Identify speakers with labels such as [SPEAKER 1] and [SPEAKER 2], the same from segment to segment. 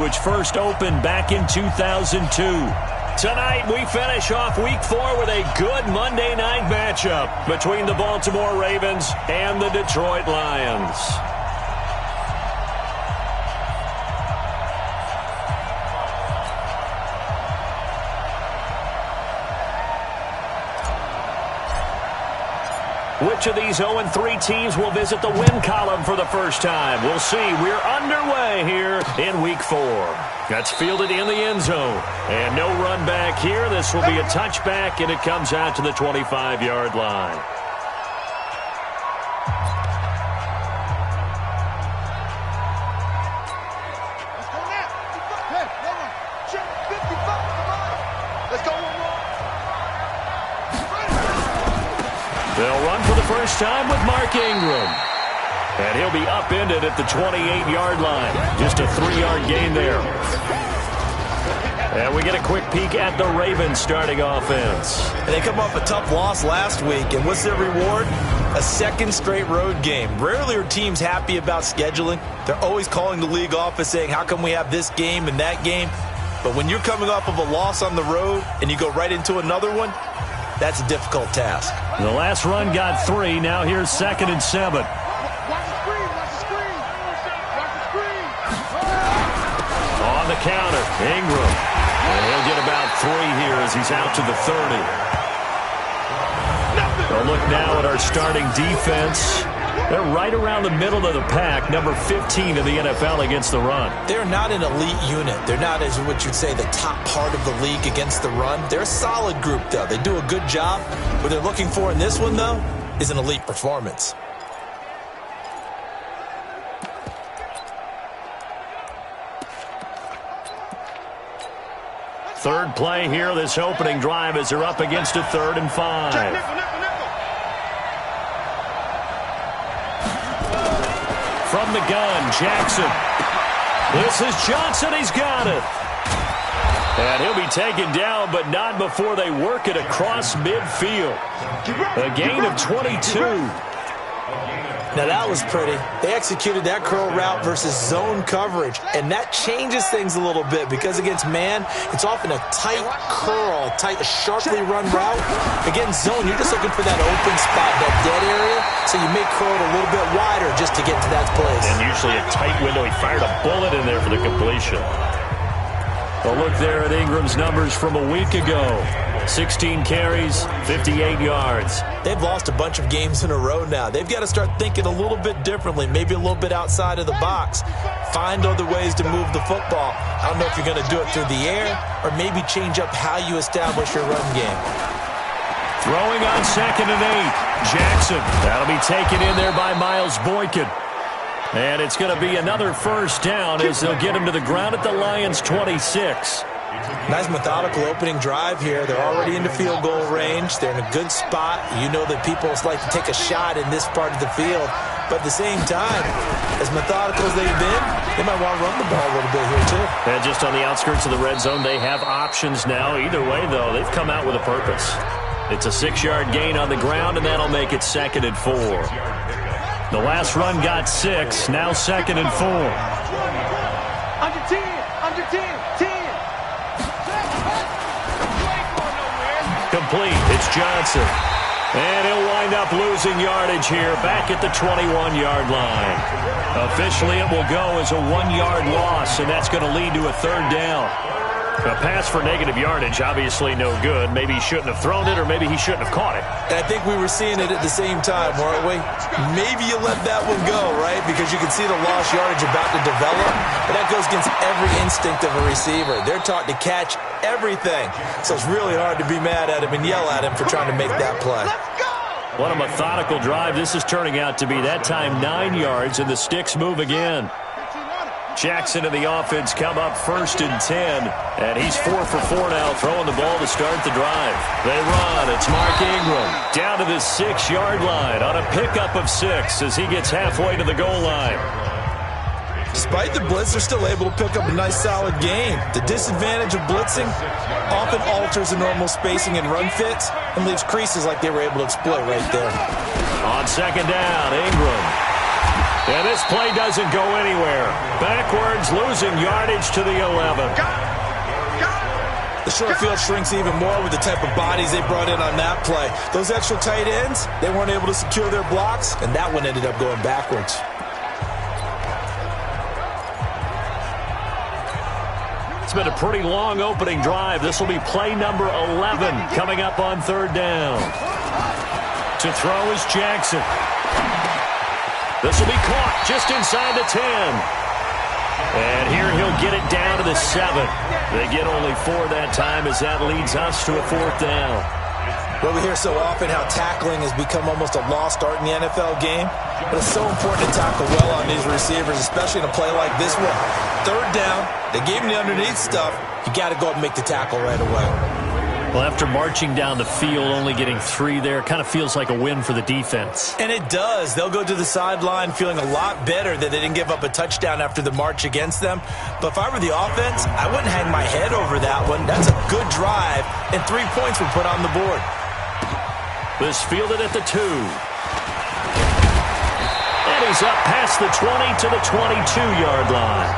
[SPEAKER 1] which first opened back in 2002. Tonight, we finish off Week 4 with a good Monday night matchup between the Baltimore Ravens and the Detroit Lions. Which of these 0-3 teams will visit the win column for the first time? We'll see. We're underway here in Week 4. That's fielded in the end zone. And no run back here. This will be a touchback, and it comes out to the 25-yard line. They'll run for the first time with Mark Ingram. And he'll be upended at the 28-yard line. Just a 3-yard gain there. And we get a quick peek at the Ravens starting offense.
[SPEAKER 2] And they come off a tough loss last week. And what's their reward? A second straight road game. Rarely are teams happy about scheduling. They're always calling the league office saying, how come we have this game and that game? But when you're coming off of a loss on the road and you go right into another one, that's a difficult task.
[SPEAKER 1] The last run got 3. Now here's 2nd and 7.
[SPEAKER 3] Watch the screen. Watch the screen. Watch the screen.
[SPEAKER 1] On the counter, Ingram. And he'll get about 3 here as he's out to the 30. A look now at our starting defense. They're right around the middle of the pack, number 15 in the NFL against the run.
[SPEAKER 2] They're not an elite unit. They're not, as what you'd say, the top part of the league against the run. They're a solid group, though. They do a good job. What they're looking for in this one, though, is an elite performance.
[SPEAKER 1] Third play here, this opening drive as they're up against a 3rd and 5. From the gun, Jackson. This is Johnson. He's got it. And he'll be taken down, but not before they work it across midfield. A gain of 22.
[SPEAKER 2] Now that was pretty. They executed that curl route versus zone coverage, and that changes things a little bit because against man, it's often a tight curl, sharply run route. Against zone, you're just looking for that open spot, that dead area, so you may curl it a little bit wider just to get to that place.
[SPEAKER 1] And usually a tight window. He fired a bullet in there for the completion. A look there at Ingram's numbers from a week ago. 16 carries, 58 yards.
[SPEAKER 2] They've lost a bunch of games in a row now. They've got to start thinking a little bit differently, maybe a little bit outside of the box. Find other ways to move the football. I don't know if you're going to do it through the air or maybe change up how you establish your run game.
[SPEAKER 1] Throwing on 2nd and 8. Jackson. That'll be taken in there by Miles Boykin. And it's going to be another first down as they'll get him to the ground at the Lions' 26.
[SPEAKER 2] Nice methodical opening drive here. They're already into field goal range. They're in a good spot. You know that people like to take a shot in this part of the field. But at the same time, as methodical as they've been, they might want to run the ball a little bit here too.
[SPEAKER 1] And just on the outskirts of the red zone, they have options now. Either way, though, they've come out with a purpose. It's a 6-yard gain on the ground, and that'll make it 2nd and 4. The last run got 6. Now 2nd and 4.
[SPEAKER 3] Under 10. Under 10. 10.
[SPEAKER 1] Complete. It's Johnson. And he'll wind up losing yardage here back at the 21-yard line. Officially, it will go as a 1-yard loss, and that's going to lead to a 3rd down. A pass for negative yardage, obviously no good. Maybe he shouldn't have thrown it, or maybe he shouldn't have caught it.
[SPEAKER 2] And I think we were seeing it at the same time, weren't we? Maybe you let that one go, right? Because you can see the lost yardage about to develop. But that goes against every instinct of a receiver. They're taught to catch everything. So it's really hard to be mad at him and yell at him for trying to make that play.
[SPEAKER 1] What a methodical drive this is turning out to be. That time 9 yards, and the sticks move again. Jackson and the offense come up 1st and 10, and he's 4 for 4 now, throwing the ball to start the drive. They run. It's Mark Ingram down to the 6-yard line on a pickup of 6 as he gets halfway to the goal line.
[SPEAKER 2] Despite the blitz, they're still able to pick up a nice, solid gain. The disadvantage of blitzing often alters the normal spacing and run fits and leaves creases like they were able to exploit right there.
[SPEAKER 1] On 2nd down, Ingram. And this play doesn't go anywhere. Backwards, losing yardage to the 11.
[SPEAKER 2] The short field shrinks even more with the type of bodies they brought in on that play. Those extra tight ends, they weren't able to secure their blocks, and that one ended up going backwards.
[SPEAKER 1] It's been a pretty long opening drive. This will be play number 11 coming up on third down. To throw is Jackson. This will be caught just inside the 10. And here he'll get it down to the 7. They get only 4 that time as that leads us to a fourth down.
[SPEAKER 2] Well, we hear so often how tackling has become almost a lost art in the NFL game. But it's so important to tackle well on these receivers, especially in a play like this one. Third down, they gave him the underneath stuff. You got to go up and make the tackle right away.
[SPEAKER 1] Well, after marching down the field, only getting 3 there, kind of feels like a win for the defense.
[SPEAKER 2] And it does. They'll go to the sideline feeling a lot better that they didn't give up a touchdown after the march against them. But if I were the offense, I wouldn't hang my head over that one. That's a good drive, and 3 points were put on the board.
[SPEAKER 1] This fielded at the 2. And he's up past the 20 to the 22-yard line.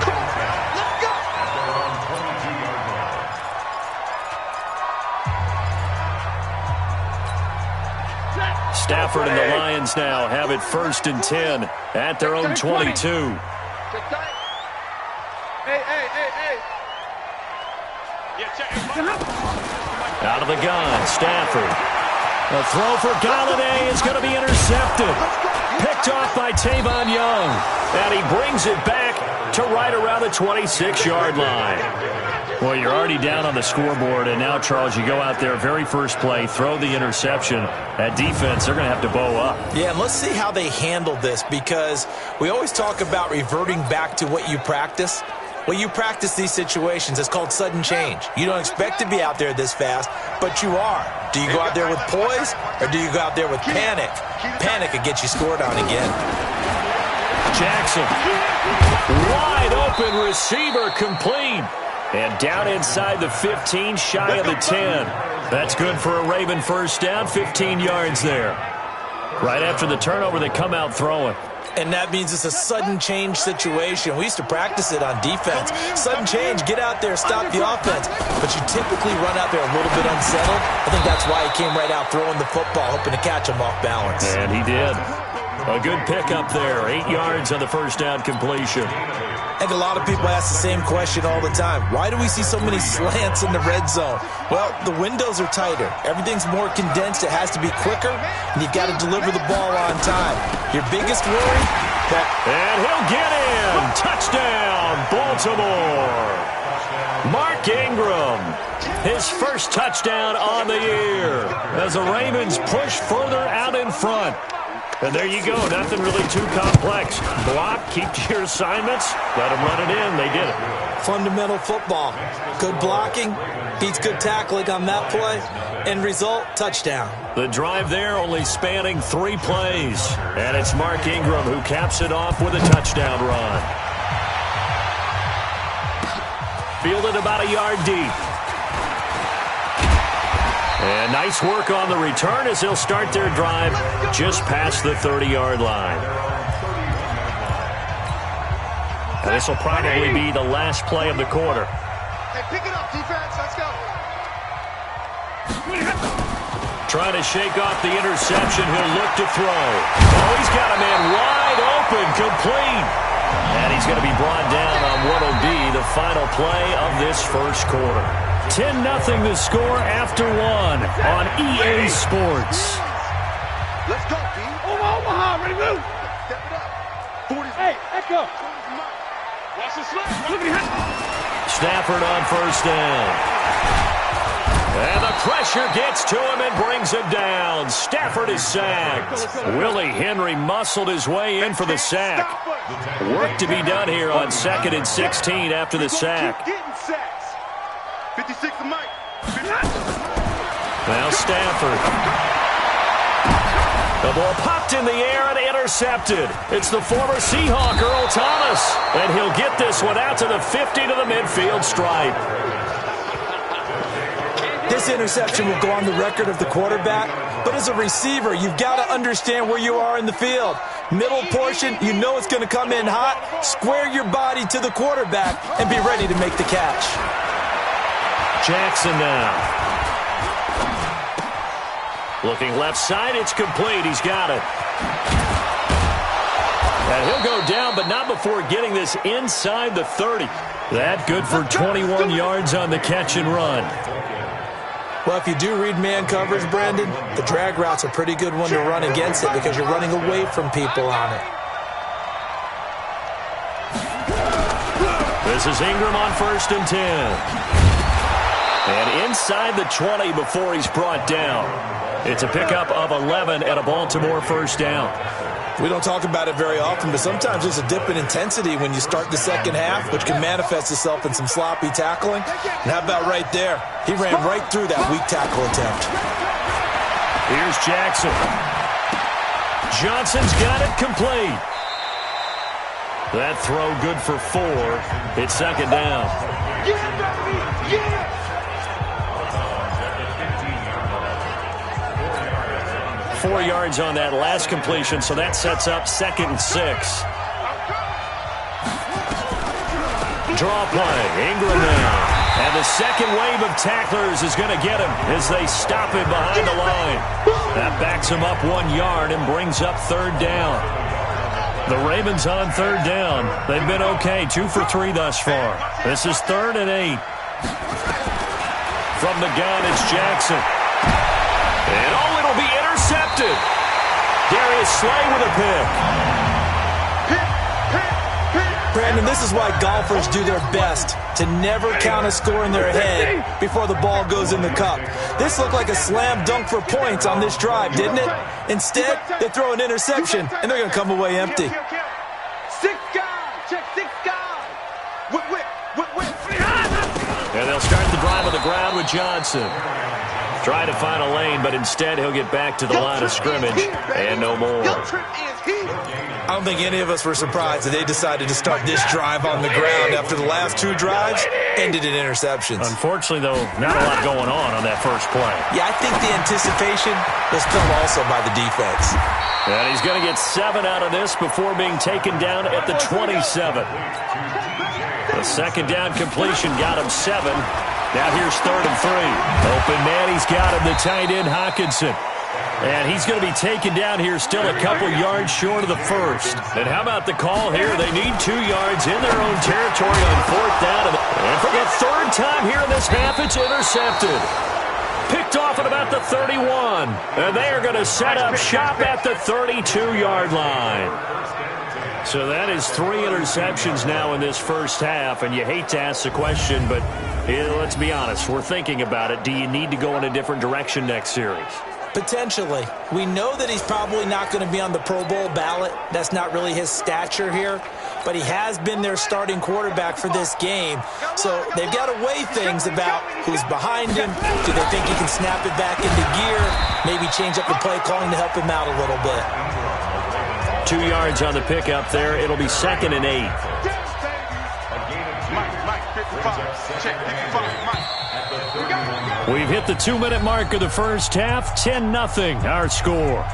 [SPEAKER 1] Stafford and the Lions now have it 1st and 10 at their own 22. Out of the gun, Stafford. A throw for Galladay is going to be intercepted. Picked off by Tavon Young. And he brings it back to right around the 26-yard line. Well, you're already down on the scoreboard, and now, Charles, you go out there, very first play, throw the interception. At defense, they're going to have to bow up.
[SPEAKER 2] Yeah, and let's see how they handle this, because we always talk about reverting back to what you practice. Well, you practice these situations. It's called sudden change. You don't expect to be out there this fast, but you are. Do you go out there with poise, or do you go out there with panic? Panic will get you scored on again.
[SPEAKER 1] Jackson, wide open receiver, complete. And down inside the 15, shy of the 10. That's good for a Raven first down, 15 yards there. Right after the turnover, they come out throwing.
[SPEAKER 2] And that means it's a sudden change situation. We used to practice it on defense. Sudden change, get out there, stop the offense. But you typically run out there a little bit unsettled. I think that's why he came right out throwing the football, hoping to catch him off balance.
[SPEAKER 1] And he did. A good pickup there, 8 yards on the first down completion.
[SPEAKER 2] I think a lot of people ask the same question all the time. Why do we see so many slants in the red zone? Well, the windows are tighter. Everything's more condensed. It has to be quicker, and you've got to deliver the ball on time. Your biggest worry?
[SPEAKER 1] And he'll get in. Touchdown, Baltimore. Mark Ingram, his first touchdown on the year as the Ravens push further out in front. And there you go. Nothing really too complex. Block, keep to your assignments, let them run it in. They did it.
[SPEAKER 2] Fundamental football. Good blocking beats good tackling on that play. End result, touchdown.
[SPEAKER 1] The drive there only spanning 3 plays. And it's Mark Ingram who caps it off with a touchdown run. Fielded about a yard deep. And nice work on the return as they'll start their drive just past the 30-yard line. And this will probably be the last play of the quarter.
[SPEAKER 3] Hey, pick it up, defense. Let's go.
[SPEAKER 1] Trying to shake off the interception. He'll look to throw. Oh, he's got a man wide open, complete. And he's going to be brought down on what will be the final play of this first quarter. 10-0 the score after 1 on EA Sports.
[SPEAKER 3] Let's go, B. Omaha, ready to move. Step it up. 40. Hey, Echo. Watch the slip. Look at him.
[SPEAKER 1] Stafford on first down. And the pressure gets to him and brings him down. Stafford is sacked. Willie Henry muscled his way in for the sack. Work to be done here on 2nd and 16 after the sack.
[SPEAKER 3] 56 to Mike.
[SPEAKER 1] Now Stafford. The ball popped in the air and intercepted. It's the former Seahawk, Earl Thomas. And he'll get this one out to the 50 to the midfield stripe.
[SPEAKER 2] This interception will go on the record of the quarterback But as a receiver, you've got to understand where you are in the field. Middle portion, you know it's going to come in hot. Square your body to the quarterback and be ready to make the catch.
[SPEAKER 1] Jackson now. Looking left side, it's complete. He's got it. And he'll go down, but not before getting this inside the 30. That good for 21 yards on the catch and run.
[SPEAKER 2] Well, if you do read man coverage, Brandon, the drag route's a pretty good one to run against it because you're running away from people on it.
[SPEAKER 1] This is Ingram on 1st and 10. And inside the 20 before he's brought down. It's a pickup of 11 and a Baltimore first down.
[SPEAKER 2] We don't talk about it very often, but sometimes there's a dip in intensity when you start the second half, which can manifest itself in some sloppy tackling. And how about right there? He ran right through that weak tackle attempt.
[SPEAKER 1] Here's Jackson. Johnson's got it complete. That throw good for 4. It's second down.
[SPEAKER 3] Yeah, baby, yeah.
[SPEAKER 1] 4 yards on that last completion, so that sets up 2nd and 6. Draw play, Ingram now. And the second wave of tacklers is going to get him as they stop him behind the line. That backs him up 1 yard and brings up 3rd down. The Ravens on 3rd down. They've been okay, 2 for 3 thus far. This is 3rd and 8. From the gun, it's Jackson. And it'll be intercepted. Darius Slay with a pick.
[SPEAKER 2] Brandon, this is why golfers do their best to never count a score in their head before the ball goes in the cup. This looked like a slam dunk for points on this drive, didn't it? Instead, they throw an interception, and they're going to come away empty.
[SPEAKER 3] 6 guys. Check 6 guys. Whip.
[SPEAKER 1] And they'll start the drive on the ground with Johnson. Trying to find a lane, but instead he'll get back to the line of scrimmage and no more.
[SPEAKER 2] I don't think any of us were surprised that they decided to start this drive on the ground after the last 2 drives ended in interceptions.
[SPEAKER 1] Unfortunately, though, not a lot going on that first play.
[SPEAKER 2] Yeah, I think the anticipation was felt also by the defense.
[SPEAKER 1] And he's going to get 7 out of this before being taken down at the 27. The second down completion got him 7. Now here's 3rd and 3. Open man, he's got him, the tight end, Hockenson. And he's going to be taken down here still a couple yards short of the first. And how about the call here? They need 2 yards in their own territory on 4th down. And for the 3rd time here in this half, it's intercepted. Picked off at about the 31. And they are going to set up shop at the 32-yard line. So that is 3 interceptions now in this first half, and you hate to ask the question, but let's be honest, we're thinking about it. Do you need to go in a different direction next series?
[SPEAKER 2] Potentially. We know that he's probably not going to be on the Pro Bowl ballot. That's not really his stature here, but he has been their starting quarterback for this game. So they've got to weigh things about who's behind him. Do they think he can snap it back into gear? Maybe change up the play calling to help him out a little bit.
[SPEAKER 1] 2 yards on the pickup there. It'll be 2nd and 8. We've hit the 2-minute mark of the first half. 10-0 our score.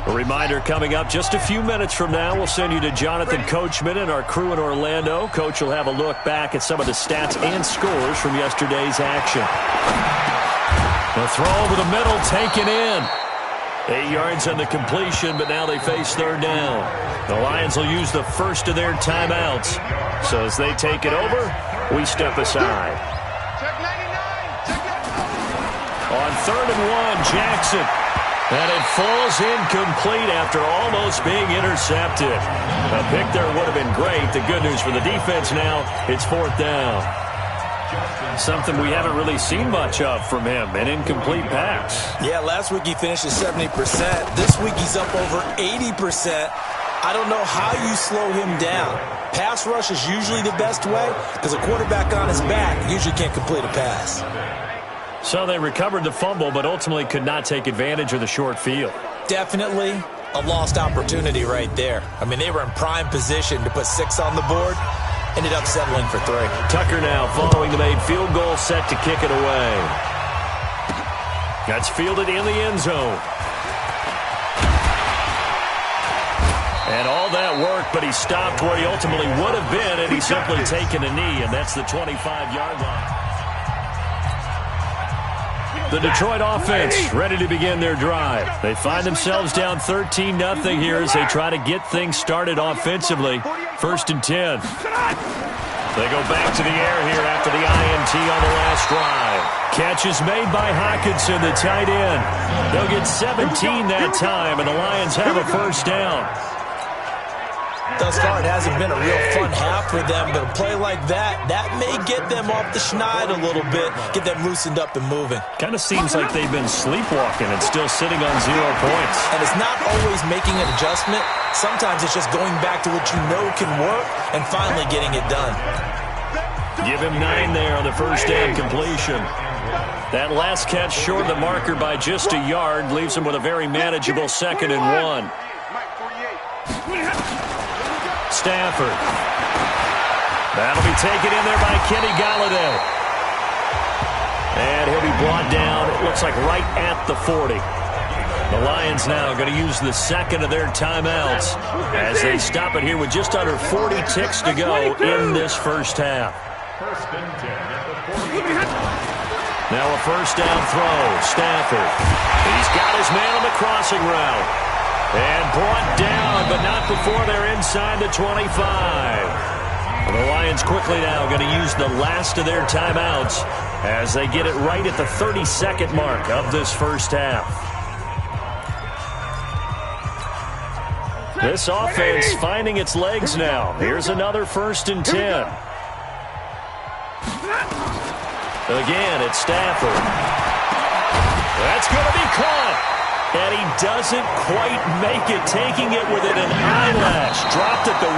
[SPEAKER 1] A reminder coming up just a few minutes from now. We'll send you to Jonathan Coachman and our crew in Orlando. Coach will have a look back at some of the stats and scores from yesterday's action. The throw over the middle taken in. 8 yards on the completion, but now they face 3rd down. The Lions will use the first of their timeouts. So as they take it over, we step aside. On 3rd and 1, Jackson. And it falls incomplete after almost being intercepted. A pick there would have been great. The good news for the defense now, it's 4th down. Something we haven't really seen much of from him, an incomplete pass.
[SPEAKER 2] Yeah, last week he finished at 70%. This week he's up over 80%. I don't know how you slow him down. Pass rush is usually the best way because a quarterback on his back usually can't complete a pass.
[SPEAKER 1] So they recovered the fumble, but ultimately could not take advantage of the short field.
[SPEAKER 2] Definitely a lost opportunity right there. I mean, they were in prime position to put 6 on the board. Ended up settling for 3.
[SPEAKER 1] Tucker now following the made field goal, set to kick it away. That's fielded in the end zone. And all that work, but he stopped where he ultimately would have been, and he's simply taken a knee, and that's the 25-yard line. The Detroit offense ready to begin their drive. They find themselves down 13-0 here as they try to get things started offensively. 1st and 10. They go back to the air here after the INT on the last drive. Catch is made by Hockenson, the tight end. They'll get 17 that time, and the Lions have a first down.
[SPEAKER 2] Thus far, it hasn't been a real fun half for them, but a play like that may get them off the schneid a little bit, get them loosened up and moving.
[SPEAKER 1] Kind of seems like they've been sleepwalking and still sitting on 0 points.
[SPEAKER 2] And it's not always making an adjustment. Sometimes it's just going back to what you know can work and finally getting it done.
[SPEAKER 1] Give him 9 there on the first down completion. That last catch short of the marker by just a yard leaves him with a very manageable 2nd and 1. Stafford. That'll be taken in there by Kenny Golladay. And he'll be brought down, it looks like right at the 40. The Lions now going to use the 2nd of their timeouts as they stop it here with just under 40 ticks to go in this first half. Now a first down throw. Stafford. He's got his man on the crossing route. And brought down, but not before they're inside the 25. And the Lions quickly now going to use the last of their timeouts as they get it right at the 30-second mark of this first half. This offense finding its legs now. Here's another 1st and 10. Again, it's Stafford. That's going to be caught. And he doesn't quite make it, taking it within an eyelash. Dropped at the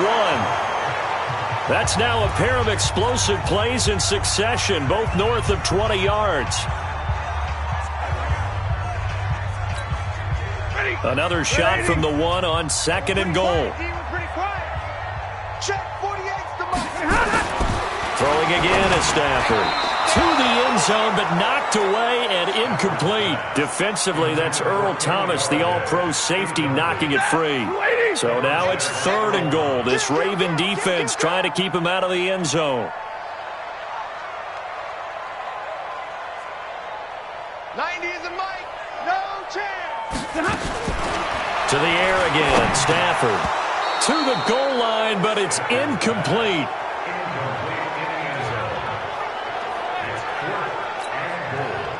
[SPEAKER 1] 1. That's now a pair of explosive plays in succession, both north of 20 yards. Another shot from the 1 on 2nd and goal. Throwing again is Stafford. To the end zone, but knocked away and incomplete. Defensively, that's Earl Thomas, the all-pro safety, knocking it free. So now it's 3rd and goal. This Raven defense trying to keep him out of the end zone.
[SPEAKER 3] 90 is a mic. No chance.
[SPEAKER 1] To the air again. Stafford. To the goal line, but it's incomplete.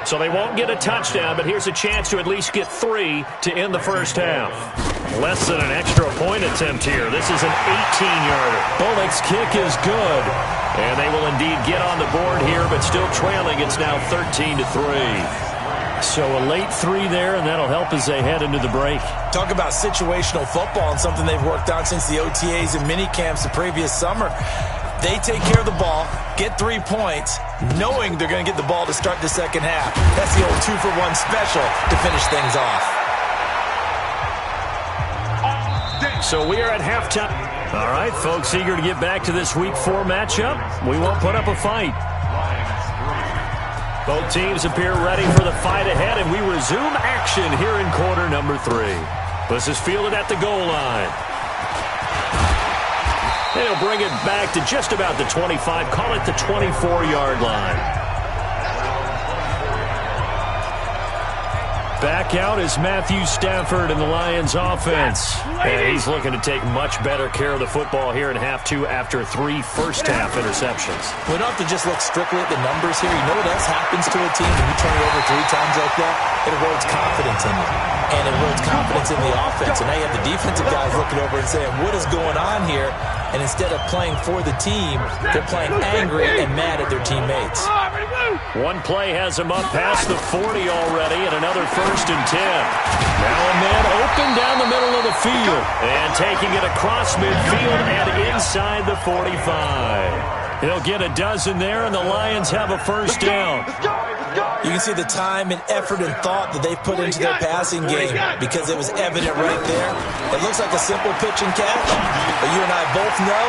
[SPEAKER 1] So they won't get a touchdown, but here's a chance to at least get 3 to end the first half. Less than an extra point attempt here. This is an 18-yarder. Bullock's kick is good. And they will indeed get on the board here, but still trailing. It's now 13-3. So a late 3 there, and that'll help as they head into the break.
[SPEAKER 2] Talk about situational football and something they've worked on since the OTAs and mini camps the previous summer. They take care of the ball, get 3 points, knowing they're going to get the ball to start the second half. That's the old 2-for-1 special to finish things off.
[SPEAKER 1] So we are at halftime. All right, folks, eager to get back to this Week 4 matchup. We won't put up a fight. Both teams appear ready for the fight ahead, and we resume action here in quarter number 3. This is fielded at the goal line. They'll bring it back to just about the 25, call it the 24-yard line. Back out is Matthew Stafford in the Lions offense. And he's looking to take much better care of the football here in half 2 after 3 first-half interceptions.
[SPEAKER 2] We don't have to just look strictly at the numbers here. You know what else happens to a team when you turn it over 3 times like that? It erodes confidence in you. And it erodes confidence in the offense. And now you have the defensive guys looking over and saying, what is going on here? And instead of playing for the team, they're playing angry and mad at their teammates.
[SPEAKER 1] One play has him up past the 40 already, and another 1st and 10. Now a man open down the middle of the field, and taking it across midfield and inside the 45. He'll get a dozen there, and the Lions have a first down.
[SPEAKER 2] You can see the time and effort and thought that they've put into their passing game because it was evident right there. It looks like a simple pitch and catch, but you and I both know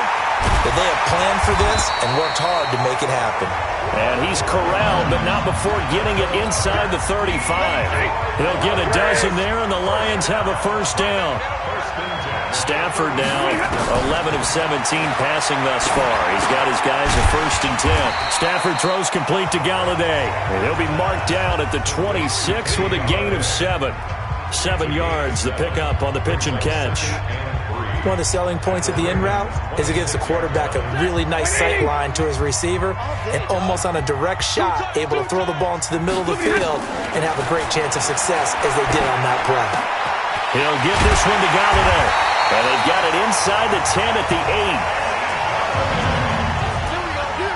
[SPEAKER 2] that they have planned for this and worked hard to make it happen.
[SPEAKER 1] And he's corralled, but not before getting it inside the 35. He'll get a dozen there, and the Lions have a first down. Stafford now 11 of 17 passing thus far. He's got his guys at 1st and 10. Stafford throws complete to Galladay. And he'll be marked down at the 26 with a gain of 7. 7 yards, the pickup on the pitch and catch.
[SPEAKER 2] One of the selling points of the in route is it gives the quarterback a really nice sight line to his receiver and almost on a direct shot able to throw the ball into the middle of the field and have a great chance of success as they did on that play.
[SPEAKER 1] He'll give this one to Galladay. And they've got it inside the 10 at the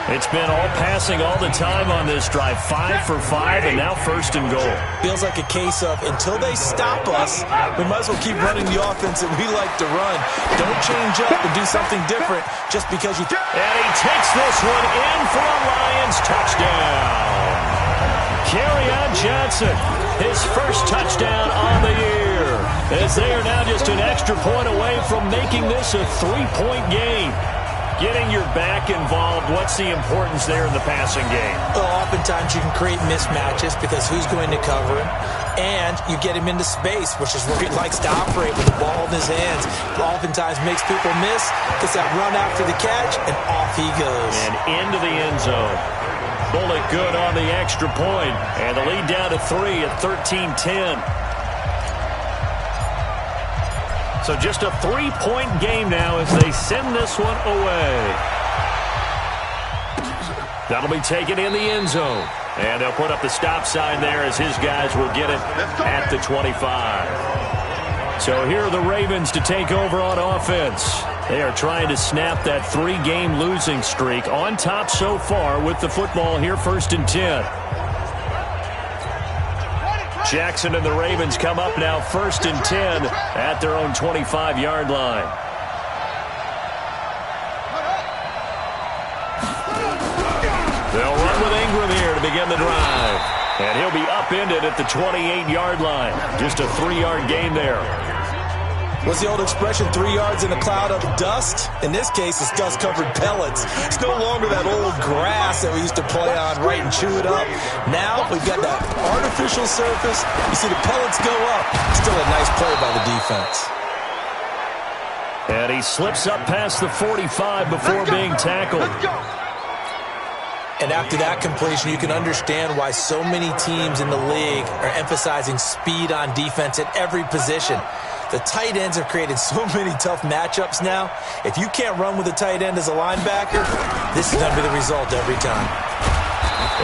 [SPEAKER 1] 8. It's been all passing all the time on this drive. 5 for 5, and now 1st and goal.
[SPEAKER 2] Feels like a case of until they stop us, we might as well keep running the offense that we like to run. Don't change up and do something different just because you...
[SPEAKER 1] And he takes this one in for a Lions touchdown. Kerryon Johnson, his first touchdown on the year, as they are now just an extra point away from making this a 3-point game. Getting your back involved, what's the importance there in the passing game?
[SPEAKER 2] Well, oftentimes you can create mismatches because who's going to cover him? And you get him into space, which is where he likes to operate with the ball in his hands. Oftentimes makes people miss, gets that run after the catch, and off he goes.
[SPEAKER 1] And into the end zone. Bullet good on the extra point. And the lead down to 3 at 13-10. So just a 3-point game now as they send this one away. That'll be taken in the end zone. And they'll put up the stop sign there as his guys will get it at the 25. So here are the Ravens to take over on offense. They are trying to snap that 3-game losing streak. On top so far with the football here, 1st and 10. Jackson and the Ravens come up now 1st and 10 at their own 25-yard line. They'll run with Ingram here to begin the drive. And he'll be upended at the 28-yard line. Just a 3-yard gain there.
[SPEAKER 2] What's the old expression, 3 yards in a cloud of dust? In this case, it's dust-covered pellets. It's no longer that old grass that we used to play on, right, and chew it up. Now we've got that artificial surface. You see the pellets go up. Still a nice play by the defense.
[SPEAKER 1] And he slips up past the 45 before being tackled.
[SPEAKER 2] And after that completion, you can understand why so many teams in the league are emphasizing speed on defense at every position. The tight ends have created so many tough matchups now. If you can't run with a tight end as a linebacker, this is going to be the result every time.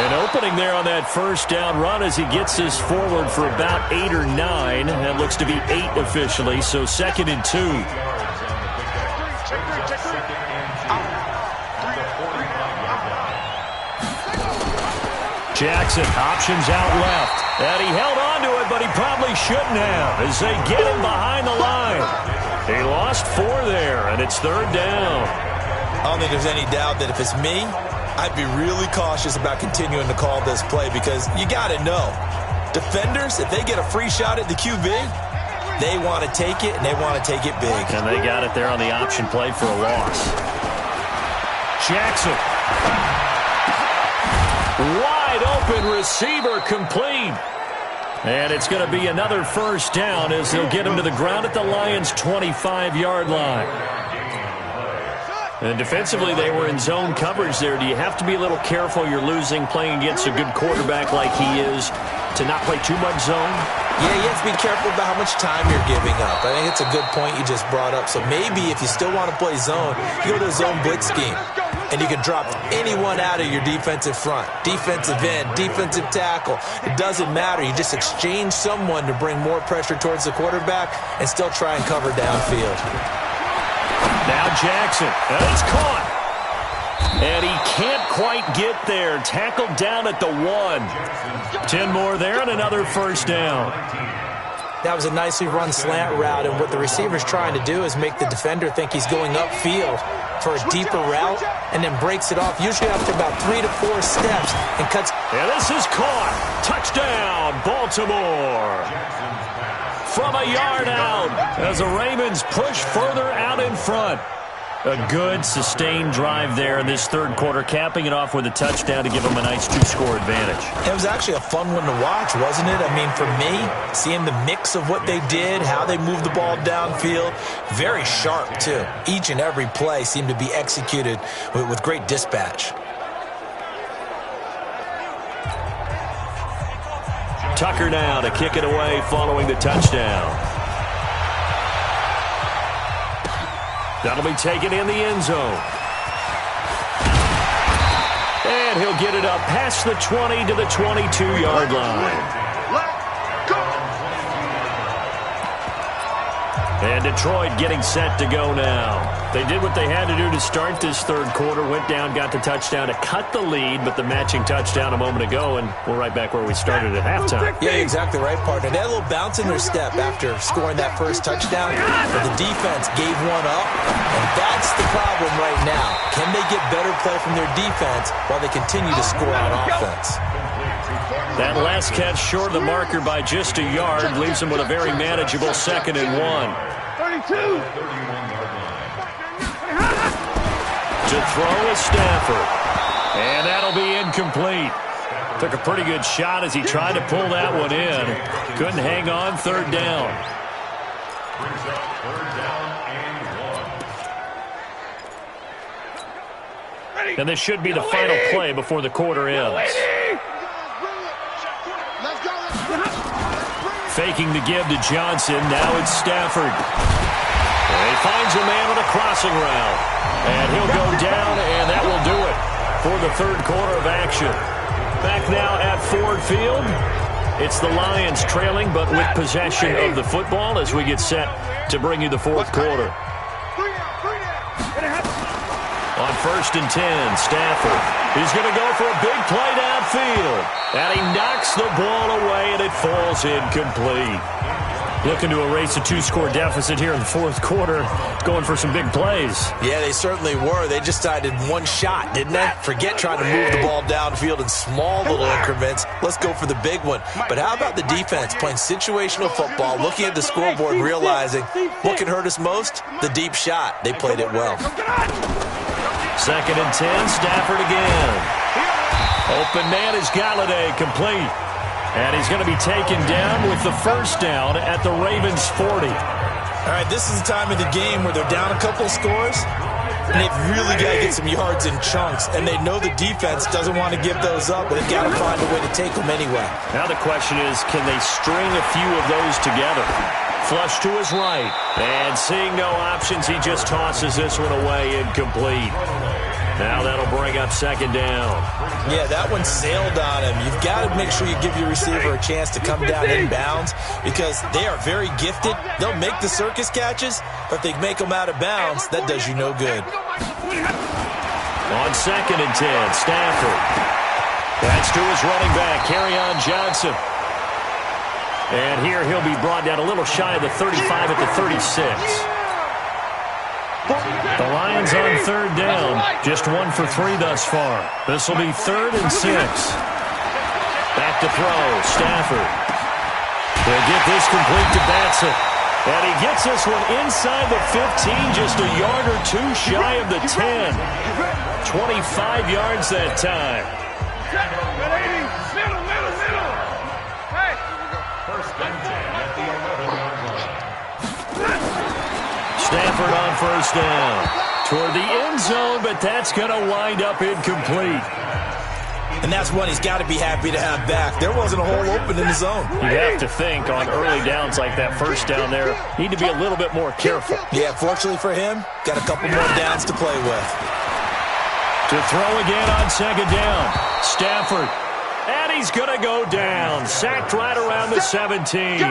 [SPEAKER 1] An opening there on that first down run as he gets this forward for about 8 or 9. That looks to be 8 officially, so 2nd and 2. Jackson, options out left. And he held on to it, but he probably shouldn't have as they get him behind the line. He lost 4 there, and it's 3rd down.
[SPEAKER 2] I don't think there's any doubt that if it's me, I'd be really cautious about continuing to call this play because you got to know, defenders, if they get a free shot at the QB, they want to take it, and they want to take it big.
[SPEAKER 1] And they got it there on the option play for a loss. Jackson. Wide open receiver complete. And it's going to be another first down as they'll get him to the ground at the Lions' 25-yard line. And defensively, they were in zone coverage there. Do you have to be a little careful? You're losing playing against a good quarterback like he is to not play too much zone?
[SPEAKER 2] Yeah, you have to be careful about how much time you're giving up. I think it's a good point you just brought up. So maybe if you still want to play zone, you go to a zone blitz scheme. And you can drop anyone out of your defensive front. Defensive end, defensive tackle. It doesn't matter. You just exchange someone to bring more pressure towards the quarterback and still try and cover downfield.
[SPEAKER 1] Now Jackson. And it's caught. And he can't quite get there. Tackled down at the 1. 10 more there and another first down.
[SPEAKER 2] That was a nicely run slant route, and what the receiver's trying to do is make the defender think he's going upfield for a deeper route and then breaks it off, usually after about 3 to 4 steps, and cuts.
[SPEAKER 1] And this is caught. Touchdown, Baltimore. From a yard out as the Ravens push further out in front. A good, sustained drive there in this third quarter, capping it off with a touchdown to give them a nice 2-score advantage.
[SPEAKER 2] It was actually a fun one to watch, wasn't it? I mean, for me, seeing the mix of what they did, how they moved the ball downfield, very sharp, too. Each and every play seemed to be executed with great dispatch.
[SPEAKER 1] Tucker now to kick it away following the touchdown. That'll be taken in the end zone. And he'll get it up past the 20 to the 22-yard line. And Detroit getting set to go now. They did what they had to do to start this third quarter. Went down, got the touchdown to cut the lead, but the matching touchdown a moment ago, and we're right back where we started at halftime.
[SPEAKER 2] Yeah, exactly right, partner. They had a little bounce in their step after scoring that first touchdown, but the defense gave one up, and that's the problem right now. Can they get better play from their defense while they continue to score on offense?
[SPEAKER 1] That last catch short of the marker by just a yard leaves them with a very manageable 2nd and 1.
[SPEAKER 3] 32.
[SPEAKER 1] To throw is Stafford. And that'll be incomplete. Took a pretty good shot as he tried to pull that one in. Couldn't hang on, third down. And this should be the final play before the quarter ends. Faking the give to Johnson. Now it's Stafford. And he finds a man on a crossing route. And he'll go down, and that will do it for the third quarter of action. Back now at Ford Field. It's the Lions trailing, but with possession of the football as we get set to bring you the fourth quarter. On 1st and 10, Stafford. He's going to go for a big play downfield. And he knocks the ball away, and it falls incomplete. Looking to erase a 2-score deficit here in the fourth quarter. Going for some big plays. Yeah, they certainly were. They just decided one shot, didn't they? Forget trying to move the ball downfield in small little increments. Let's go for the big one. But how about the defense playing situational football, looking at the scoreboard, realizing what can hurt us most? The deep shot. They played it well. 2nd and 10, Stafford again. Open man is Galladay, complete. And he's going to be taken down with the first down at the Ravens' 40.
[SPEAKER 2] All right, this is the time of the game where they're down a couple scores, and they've really got to get some yards in chunks, and they know the defense doesn't want to give those up, but they've got to find a way to take them anyway.
[SPEAKER 1] Now the question is, can they string a few of those together? Flush to his right, and seeing no options, he just tosses this one away, incomplete. Now that'll bring up 2nd down. Yeah, that one sailed on him. You've got to make sure you give your receiver a chance to come down inbounds because they are very gifted. They'll make the circus catches, but if they make them out of bounds, that does you no good. On 2nd and 10, Stafford. That's to his running back, Kerryon Johnson. And here he'll be brought down a little shy of the 35 at the 36. The Lions on 3rd down. Just 1 for 3 thus far. This will be 3rd and 6. Back to throw. Stafford. He'll get this complete to Batson. And he gets this one inside the 15, just a yard or 2 shy of the 10. 25 yards that time. Stafford on 1st down. Toward the end zone, but that's going to wind up incomplete.
[SPEAKER 2] And that's one he's got to be happy to have back. There wasn't a hole open in the zone.
[SPEAKER 1] You have to think on early downs like that first down there, need to be a little bit more careful.
[SPEAKER 2] Yeah, fortunately for him, got a couple more downs to play with.
[SPEAKER 1] To throw again on 2nd down. Stafford. And he's going to go down. Sacked right around the 17.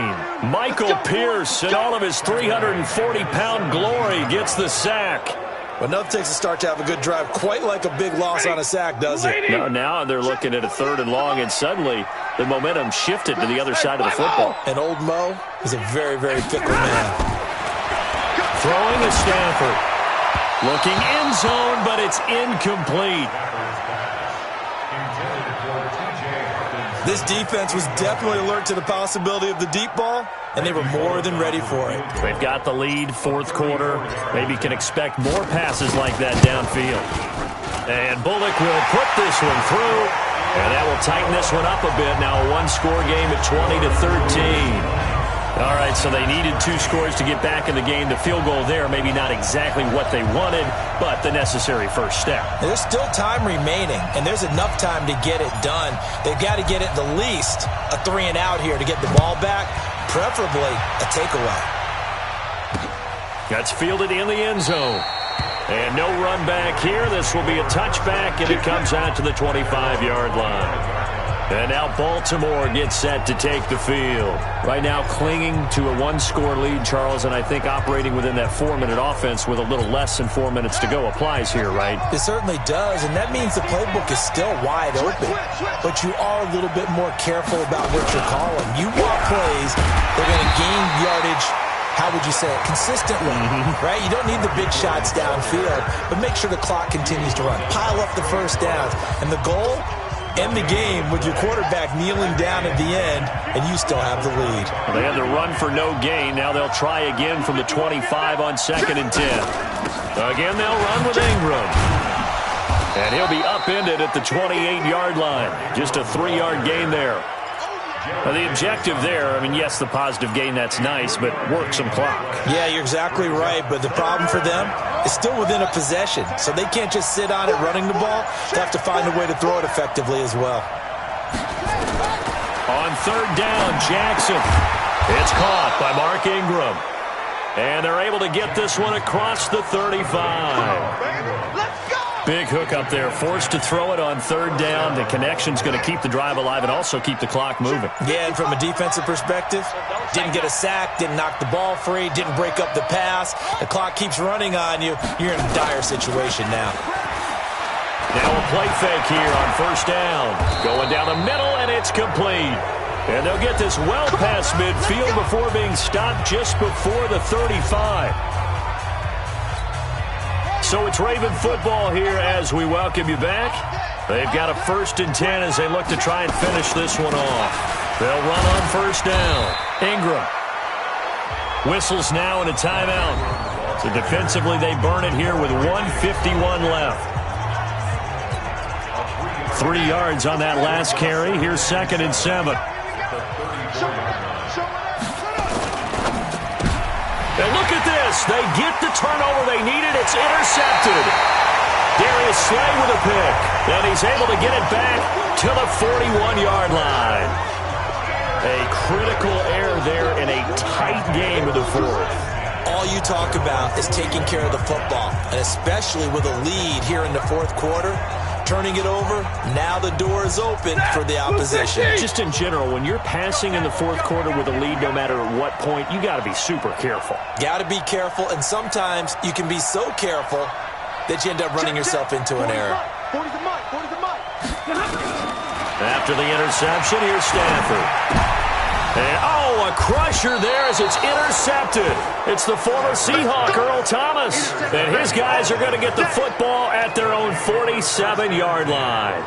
[SPEAKER 1] Michael Pierce, in all of his 340-pound glory, gets the sack.
[SPEAKER 2] But nothing takes a start to have a good drive quite like a big loss on a sack, does it?
[SPEAKER 1] No, now they're looking at a 3rd and long, and suddenly the momentum shifted to the other side of the football.
[SPEAKER 2] And old Mo is a very, very fickle man.
[SPEAKER 1] Throwing is Stafford. Looking end zone, but it's incomplete.
[SPEAKER 2] This defense was definitely alert to the possibility of the deep ball, and they were more than ready for it.
[SPEAKER 1] They've got the lead, fourth quarter. Maybe can expect more passes like that downfield. And Bullock will put this one through, and that will tighten this one up a bit. Now a one-score game at 20-13. All right, so they needed 2 scores to get back in the game. The field goal there, maybe not exactly what they wanted, but the necessary first step.
[SPEAKER 2] There's still time remaining, and there's enough time to get it done. They've got to get at the least a 3-and-out here to get the ball back, preferably a takeaway.
[SPEAKER 1] That's fielded in the end zone. And no run back here. This will be a touchback, and it comes out to the 25-yard line. And now Baltimore gets set to take the field. Right now clinging to a 1-score lead, Charles, and I think operating within that 4-minute offense with a little less than 4 minutes to go applies here, right?
[SPEAKER 2] It certainly does, and that means the playbook is still wide open. But you are a little bit more careful about what you're calling. You want plays that are going to gain yardage, how would you say it, consistently, right? You don't need the big shots downfield, but make sure the clock continues to run. Pile up the first downs. And the goal? End the game with your quarterback kneeling down at the end, and you still have the lead.
[SPEAKER 1] Well, they had the run for no gain. Now they'll try again from the 25 on 2nd and 10. Again, they'll run with Ingram. And he'll be upended at the 28-yard line. Just a 3-yard gain there. Now, the objective there, I mean, yes, the positive gain, that's nice, but work some clock.
[SPEAKER 2] Yeah, you're exactly right, but the problem for them is still within a possession, so they can't just sit on it running the ball. They have to find a way to throw it effectively as well.
[SPEAKER 1] On 3rd down, Jackson. It's caught by Mark Ingram. And they're able to get this one across the 35. Big hook up there, forced to throw it on 3rd down. The connection's going to keep the drive alive and also keep the clock moving.
[SPEAKER 2] Yeah, and from a defensive perspective, didn't get a sack, didn't knock the ball free, didn't break up the pass. The clock keeps running on you. You're in a dire situation now.
[SPEAKER 1] Now a play fake here on 1st down. Going down the middle, and it's complete. And they'll get this well past midfield before being stopped just before the 35. So it's Raven football here as we welcome you back. They've got a 1st and 10 as they look to try and finish this one off. They'll run on 1st down. Ingram whistles now in a timeout. So defensively they burn it here with 1:51 left. 3 yards on that last carry. Here's 2nd and 7. And look at this. They get the turnover they needed. It's intercepted. Darius Slay with a pick. And he's able to get it back to the 41-yard line. A critical error there in a tight game of the 4th.
[SPEAKER 2] All you talk about is taking care of the football, and especially with a lead here in the 4th quarter. Turning it over, now the door is open for the opposition.
[SPEAKER 1] Just in general, when you're passing in the 4th quarter with a lead, no matter at what point, you got to be super careful.
[SPEAKER 2] Got to be careful, and sometimes you can be so careful that you end up running yourself into an error.
[SPEAKER 1] After the interception, here's Stafford. And, a crusher there as it's intercepted. It's the former Seahawk, Earl Thomas. And his guys are going to get the football at their own 47-yard line.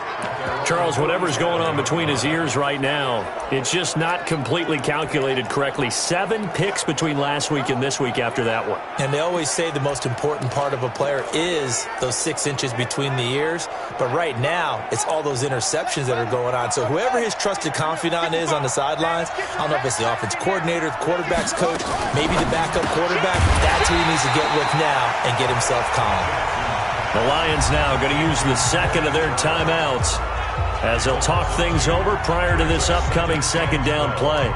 [SPEAKER 1] Charles, whatever's going on between his ears right now, it's just not completely calculated correctly. 7 picks between last week and this week after that one.
[SPEAKER 2] And they always say the most important part of a player is those 6 inches between the ears. But right now, it's all those interceptions that are going on. So whoever his trusted confidant is on the sidelines, I don't know if it's the offense coordinator, the quarterback's coach, maybe the backup quarterback, that's who he needs to get with now and get himself calm.
[SPEAKER 1] The Lions now going to use the 2nd of their timeouts as they'll talk things over prior to this upcoming 2nd down play.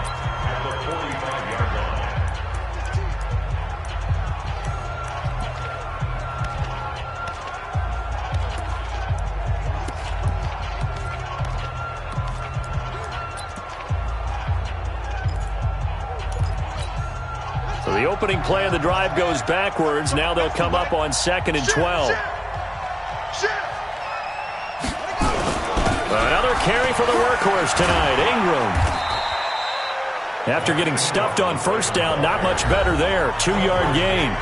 [SPEAKER 1] So the opening play of the drive goes backwards. Now they'll come up on 2nd and 12. Another carry for the workhorse tonight, Ingram. After getting stuffed on 1st down, not much better there. 2-yard gain.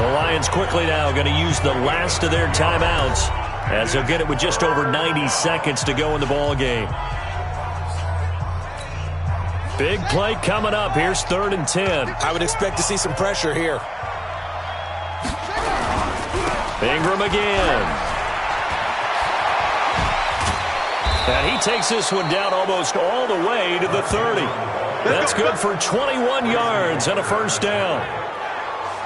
[SPEAKER 1] The Lions quickly now going to use the last of their timeouts as they'll get it with just over 90 seconds to go in the ball game. Big play coming up. Here's 3rd and 10.
[SPEAKER 2] I would expect to see some pressure here.
[SPEAKER 1] Ingram again. And he takes this one down almost all the way to the 30. That's good for 21 yards and a first down.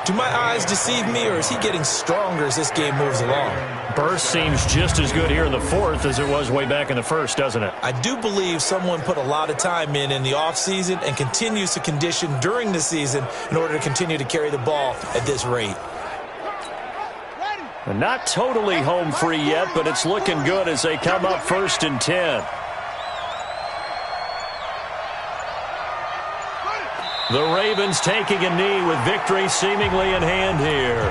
[SPEAKER 2] Do my eyes deceive me, or is he getting stronger as this game moves along?
[SPEAKER 1] Burst seems just as good here in the 4th as it was way back in the 1st, doesn't it?
[SPEAKER 2] I do believe someone put a lot of time in the offseason and continues to condition during the season in order to continue to carry the ball at this rate.
[SPEAKER 1] And not totally home free yet, but it's looking good as they come up 1st and 10. The Ravens taking a knee with victory seemingly in hand here.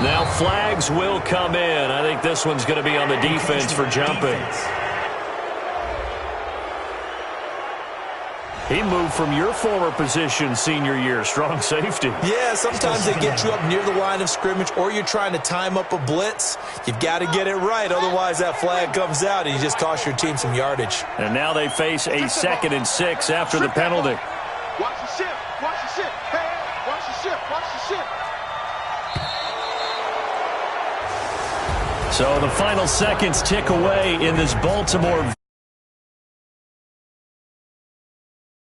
[SPEAKER 1] Now flags will come in. I think this one's going to be on the defense for jumping. He moved from your former position senior year, strong safety.
[SPEAKER 2] Yeah, sometimes they get you up near the line of scrimmage, or you're trying to time up a blitz. You've got to get it right, otherwise that flag comes out and you just cost your team some yardage.
[SPEAKER 1] And now they face a 2nd and 6 after the penalty.
[SPEAKER 3] Watch the ship, watch the ship, hey, watch the ship, watch the ship.
[SPEAKER 1] So the final seconds tick away in this Baltimore